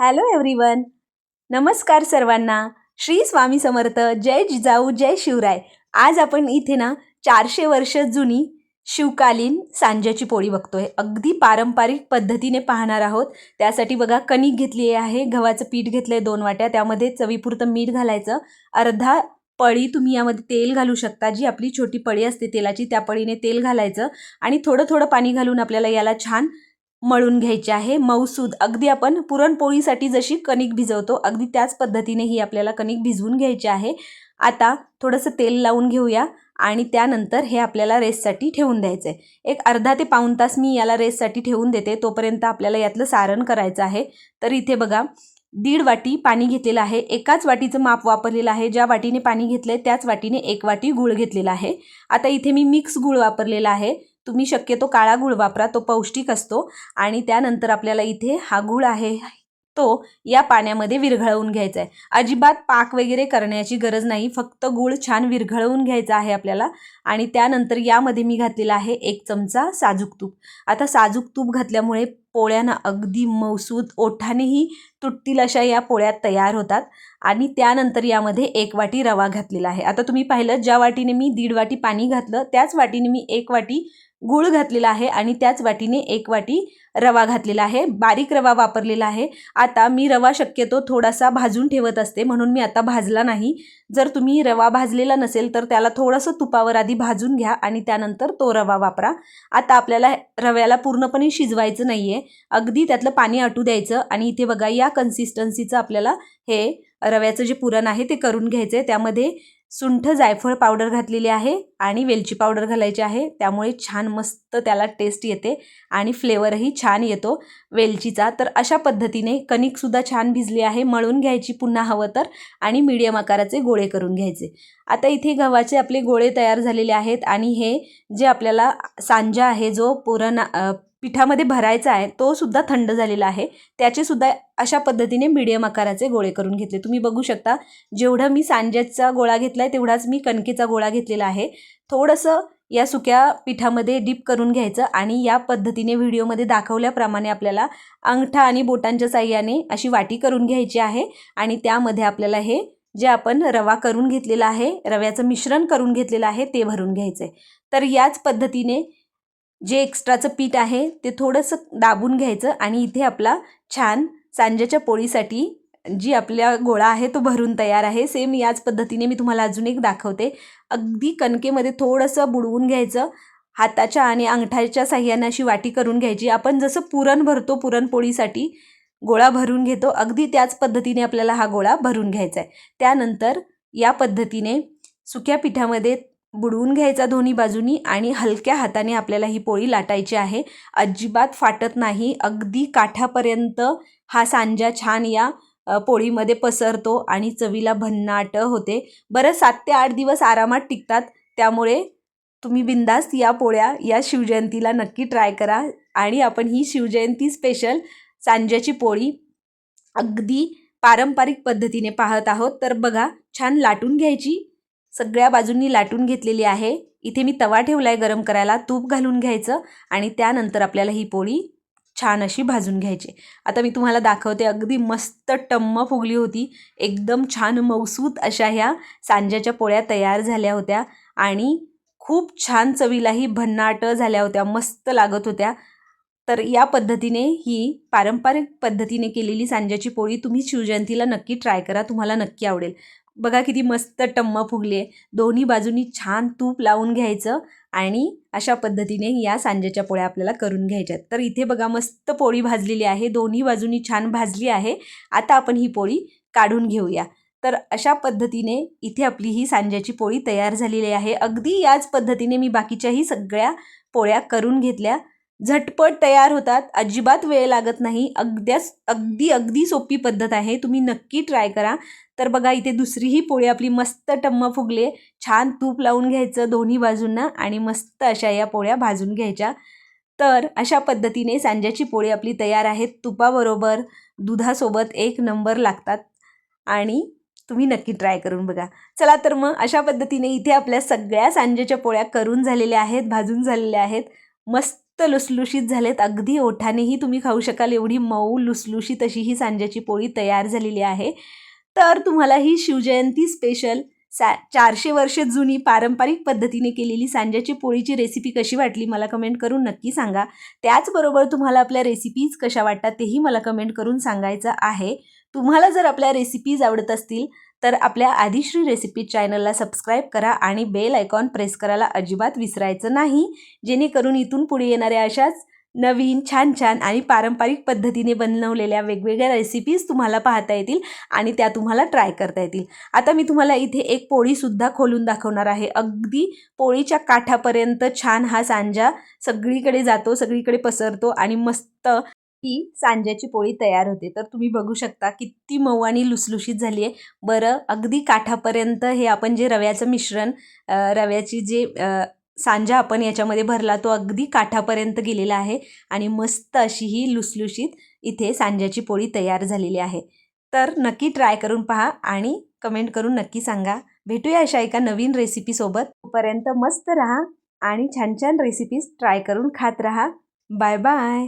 Hello everyone. नमस्कार सर्वांना. श्री स्वामी समर्थ. जय जिजाऊ जय शिवराय. आज आपण इथे ना 400 वर्ष जुनी शिवकालीन सांज्याची पोळी बघतोय. अगदी पारंपरिक पद्धतीने पाहणार आहोत. त्यासाठी बघा कणिक घेतली आहे, गव्हाचं पीठ घेतलंय 2 वाट्या, त्यामध्ये चवीपुरतं मीठ घालायचं, अर्धा पळी तुम्ही यामध्ये तेल घालू शकता, जी आपली छोटी पळी असते तेलाची त्या पळीने तेल घालायचं आणि थोडं थोडं पाणी घालून आपल्याला याला छान मळून घ्यायचे आहे. मऊसूद अगदी आपण पुरणपोळीसाठी जशी कणिक भिजवतो अगदी त्याच पद्धतीने ही आपल्याला कणिक भिजवून घ्यायची आहे. आता थोडंसं तेल लावून घेऊया आणि त्यानंतर हे आपल्याला रेस्टसाठी ठेवून द्यायचं आहे. एक अर्धा ते पाऊण तास मी याला रेस्टसाठी ठेवून देते. तोपर्यंत आपल्याला यातलं सारण करायचं आहे. तर इथे बघा 1.5 वाटी पाणी घेतलेलं आहे. एकाच वाटीचं माप वापरलेलं आहे. ज्या वाटीने पाणी घेतलंय त्याच वाटीने 1 वाटी गूळ घेतलेला आहे. आता इथे मी मिक्स गूळ वापरलेला आहे. तुम्ही शक्यतो काळा गूळ वापरा, तो पौष्टिक असतो. आणि त्यानंतर आपल्याला इथे हा गूळ आहे तो या पाण्यामध्ये विरघळवून घ्यायचा आहे. अजिबात पाक वगैरे करण्याची गरज नाही, फक्त गूळ छान विरघळवून घ्यायचा आहे आपल्याला. आणि त्यानंतर यामध्ये मी घातलेला आहे 1 चमचा साजूक तूप. आता साजूक तूप घातल्यामुळे पोळ्यांना अगदी मऊसूत ओठानेही तुटतील अशा या पोळ्या तयार होतात. आणि त्यानंतर यामध्ये 1 वाटी रवा घातलेला आहे. आता तुम्ही पाहिलं, ज्या वाटीने मी 1.5 वाटी पाणी घातलं त्याच वाटीने मी 1 वाटी गूळ घातलेला आहे आणि त्याच वाटीने 1 वाटी रवा घातलेला आहे. बारीक रवा वापरलेला आहे. आता मी रवा शक्यतो थोडासा भाजून ठेवत असते, म्हणून मी आता भाजला नाही. जर तुम्ही रवा भाजलेला नसेल तर त्याला थोडंसं तुपावर आधी भाजून घ्या आणि त्यानंतर तो रवा वापरा. आता आपल्याला रव्याला पूर्णपणे शिजवायचं नाही आहे, अगदी त्यातलं पाणी आटू द्यायचं. आणि इथे बघा या कन्सिस्टन्सीचं आपल्याला हे रव्याचं जे पुरण आहे ते करून घ्यायचं आहे. त्यामध्ये सुंठ जायफळ पावडर घातलेली आहे आणि वेलची पावडर घालायची आहे. त्यामुळे छान मस्त त्याला टेस्ट येते आणि फ्लेवरही छान येतो वेलचीचा. तर अशा पद्धतीने कणिकसुद्धा छान भिजली आहे. मळून घ्यायची पुन्हा हवं तर आणि मीडियम आकाराचे गोळे करून घ्यायचे. आता इथे गव्हाचे आपले गोळे तयार झालेले आहेत आणि हे जे आपल्याला सांजा आहे जो पुरण पिठामध्ये भरायचा आहे तो सुद्धा थंड झालेला आहे. त्याचे सुद्धा अशा पद्धतीने मीडियम आकाराचे गोळे करून घेतले. तुम्ही बघू शकता, जेवढं मी सांज्याचा गोळा घेतलाय तेवढाच मी कणकेचा गोळा घेतलेला आहे. थोडंसं या सुक्या पिठामध्ये डीप करून घ्यायचं आणि या पद्धतीने व्हिडिओमध्ये दाखवल्याप्रमाणे आपल्याला अंगठा आणि बोटांच्या साहाय्याने अशी वाटी करून घ्यायची आहे. आणि त्यामध्ये आपल्याला हे जे आपण रवा करून घेतलेला आहे, रव्याचं मिश्रण करून घेतलेलं आहे ते भरून घ्यायचं आहे. तर याच पद्धतीने जे एक्स्ट्राचं पीठ आहे ते थोडंसं दाबून घ्यायचं आणि इथे आपला छान सांज्याच्या पोळीसाठी जी आपला गोळा आहे तो भरून तयार आहे. सेम याच पद्धतीने मी तुम्हाला अजून एक दाखवते. अगदी कणकेमध्ये थोडंसं बुडवून घ्यायचं, हाताच्या आणि अंगठाच्या साह्याने अशी वाटी करून घ्यायची. आपण जसं पुरण भरतो, पुरणपोळीसाठी गोळा भरून घेतो, अगदी त्याच पद्धतीने आपल्याला हा गोळा भरून घ्यायचा आहे. त्यानंतर या पद्धतीने सुक्या पिठामध्ये बुडवून घ्यायचा दोन्ही बाजूनी आणि हलक्या हाताने आपल्याला ही पोळी लाटायची आहे. अजिबात फाटत नाही. अगदी काठापर्यंत हा सांजा छान या पोळीमध्ये पसरतो आणि चवीला भन्नाट होते. बरं 7 ते 8 दिवस आरामात टिकतात. त्यामुळे तुम्ही बिंदास्त या पोळ्या या शिवजयंतीला नक्की ट्राय करा. आणि आपण ही शिवजयंती स्पेशल सांज्याची पोळी अगदी पारंपरिक पद्धतीने पाहत आहोत. तर बघा, छान लाटून घ्यायची, सगळ्या बाजूंनी लाटून घेतलेली आहे. इथे मी तवा ठेवलाय गरम करायला, तूप घालून घ्यायचं आणि त्यानंतर आपल्याला ही पोळी छान अशी भाजून घ्यायची. आता मी तुम्हाला दाखवते, अगदी मस्त टम्म फुगली होती. एकदम छान मऊसूत अशा ह्या सांज्याच्या पोळ्या तयार झाल्या होत्या आणि खूप छान चवीलाही भन्नाट झाल्या होत्या, मस्त लागत होत्या. तर या पद्धतीने ही पारंपरिक पद्धतीने केलेली सांज्याची पोळी तुम्ही शिवजयंतीला नक्की ट्राय करा, तुम्हाला नक्की आवडेल. बघा किती मस्त टम्म फुगली आहे. दोन्ही बाजूनी छान तूप लावून घ्यायचं आणि अशा पद्धतीने या सांज्याच्या पोळ्या आपल्याला करून घ्यायच्यात. तर इथे बघा मस्त पोळी भाजलेली आहे, दोन्ही बाजूनी छान भाजली आहे. आता आपण ही पोळी काढून घेऊया. तर अशा पद्धतीने इथे आपली ही सांज्याची पोळी तयार झालेली आहे. अगदी याच पद्धतीने मी बाकीच्याही सगळ्या पोळ्या करून घेतल्या. झटपट तयार होतात, अजिबात वेळ लागत नाही. अगदी अगदी सोपी पद्धत आहे, तुम्ही नक्की ट्राय करा. तर बघा इथे दुसरीही पोळी आपली मस्त टम्म फुगले. छान तूप लावून घ्यायचं दोन्ही बाजूंना आणि मस्त अशा या पोळ्या भाजून घ्यायच्या. तर अशा पद्धतीने सांज्याची पोळी आपली तयार आहे. तुपाबरोबर दुधासोबत 1 नंबर लागतात आणि तुम्ही नक्की ट्राय करून बघा. चला तर मग अशा पद्धतीने इथे आपल्या सगळ्या सांज्याच्या पोळ्या करून झालेल्या आहेत, भाजून झालेल्या आहेत. मस्त लुसलुशीत झालेत, अगदी ओठानेही तुम्ही खाऊ शकाल एवढी मऊ लुसलुशीत अशी ही सांज्याची पोळी तयार झालेली आहे. तर तुम्हाला ही शिवजयंती स्पेशल 400 वर्ष जुनी पारंपरिक पद्धतीने केलेली सांज्याची पोळीची रेसिपी कशी वाटली मला कमेंट करून नक्की सांगा. त्याचबरोबर तुम्हाला आपल्या रेसिपीज कशा वाटतात तेही मला कमेंट करून सांगायचं आहे. तुम्हाला जर आपल्या रेसिपीज आवडत असतील तर आपल्या आदिश्री रेसिपी चॅनलला सबस्क्राईब करा आणि बेल आयकॉन प्रेस करायला अजिबात विसरायचं नाही, जेणेकरून इथून पुढे येणाऱ्या अशाच नवीन छान छान आणि पारंपरिक पद्धतीने बनवलेल्या वेगवेगळ्या रेसिपीज तुम्हाला पाहता येतील आणि त्या तुम्हाला ट्राय करता येतील. आता मी तुम्हाला इथे एक पोळीसुद्धा खोलून दाखवणार आहे. अगदी पोळीच्या काठापर्यंत छान हा सांजा सगळीकडे जातो, सगळीकडे पसरतो आणि मस्त ही सांज्याची पोळी तयार होते. तर तुम्ही बघू शकता किती मऊ आणि लुसलुशीत झाली आहे. बरं, अगदी काठापर्यंत हे आपण जे रव्याचं मिश्रण रव्याची जे सांजा आपण याच्यामध्ये भरला तो अगदी काठापर्यंत गेलेला आहे आणि मस्त अशी ही लुसलुशीत इथे सांज्याची पोळी तयार झालेली आहे. तर नक्की ट्राय करून पहा आणि कमेंट करून नक्की सांगा. भेटूया अशा एका नवीन रेसिपीसोबत. तोपर्यंत मस्त राहा आणि छान छान रेसिपीज ट्राय करून खात राहा. Bye bye.